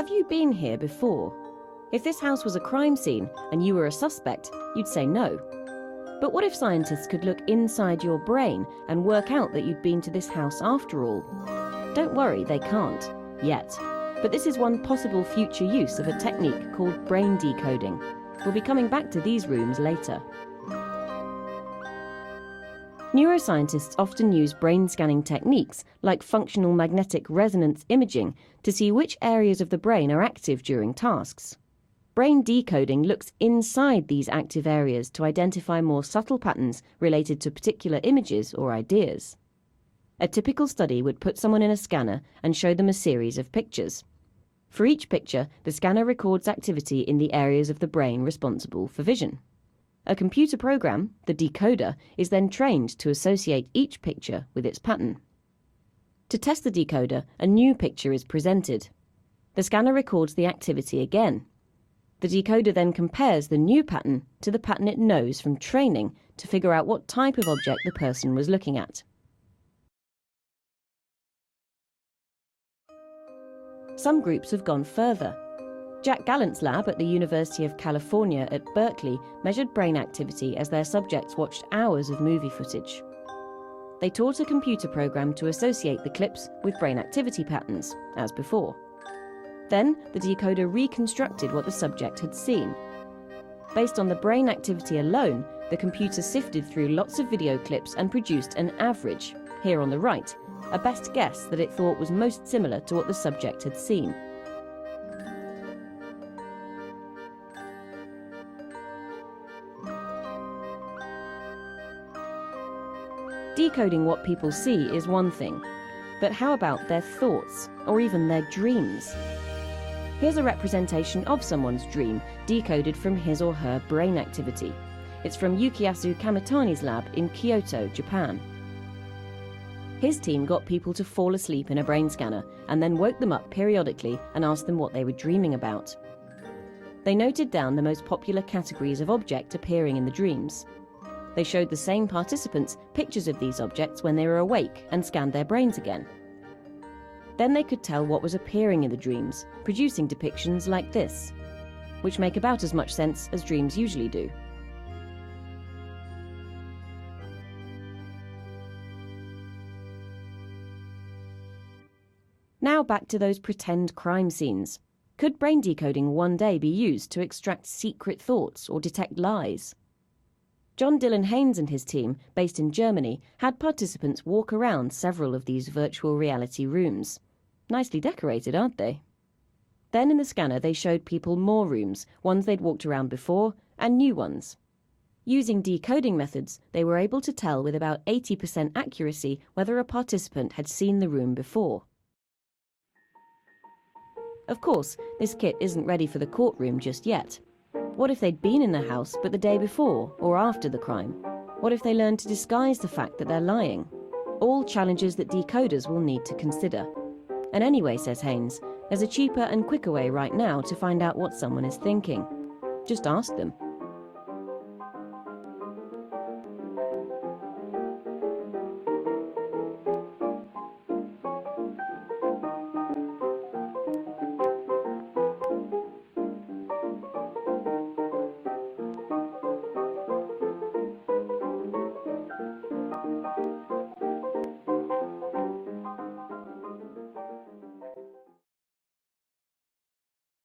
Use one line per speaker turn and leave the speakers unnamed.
Have you been here before? If this house was a crime scene and you were a suspect, you'd say no. But what if scientists could look inside your brain and work out that you'd been to this house after all? Don't worry, they can't. Yet. But this is one possible future use of a technique called brain decoding. We'll be coming back to these rooms later. Neuroscientists often use brain scanning techniques like functional magnetic resonance imaging to see which areas of the brain are active during tasks. Brain decoding looks inside these active areas to identify more subtle patterns related to particular images or ideas. A typical study would put someone in a scanner and show them a series of pictures. For each picture, the scanner records activity in the areas of the brain responsible for vision. A computer program, the decoder, is then trained to associate each picture with its pattern. To test the decoder, a new picture is presented. The scanner records the activity again. The decoder then compares the new pattern to the pattern it knows from training to figure out what type of object the person was looking at. Some groups have gone further. Jack Gallant's lab at the University of California at Berkeley measured brain activity as their subjects watched hours of movie footage. They taught a computer program to associate the clips with brain activity patterns, as before. Then, the decoder reconstructed what the subject had seen. Based on the brain activity alone, the computer sifted through lots of video clips and produced an average, here on the right, a best guess that it thought was most similar to what the subject had seen. Decoding what people see is one thing, but how about their thoughts, or even their dreams? Here's a representation of someone's dream, decoded from his or her brain activity. It's from Yukiyasu Kamitani's lab in Kyoto, Japan. His team got people to fall asleep in a brain scanner and then woke them up periodically and asked them what they were dreaming about. They noted down the most popular categories of object appearing in the dreams. They showed the same participants pictures of these objects when they were awake and scanned their brains again. Then they could tell what was appearing in the dreams, producing depictions like this, which make about as much sense as dreams usually do. Now back to those pretend crime scenes. Could brain decoding one day be used to extract secret thoughts or detect lies? John Dylan Haynes and his team, based in Germany, had participants walk around several of these virtual reality rooms. Nicely decorated, aren't they? Then in the scanner they showed people more rooms, ones they'd walked around before, and new ones. Using decoding methods, they were able to tell with about 80% accuracy whether a participant had seen the room before. Of course, this kit isn't ready for the courtroom just yet. What if they'd been in the house but the day before or after the crime? What if they learned to disguise the fact that they're lying? All challenges that decoders will need to consider. And anyway, says Haynes, there's a cheaper and quicker way right now to find out what someone is thinking. Just ask them.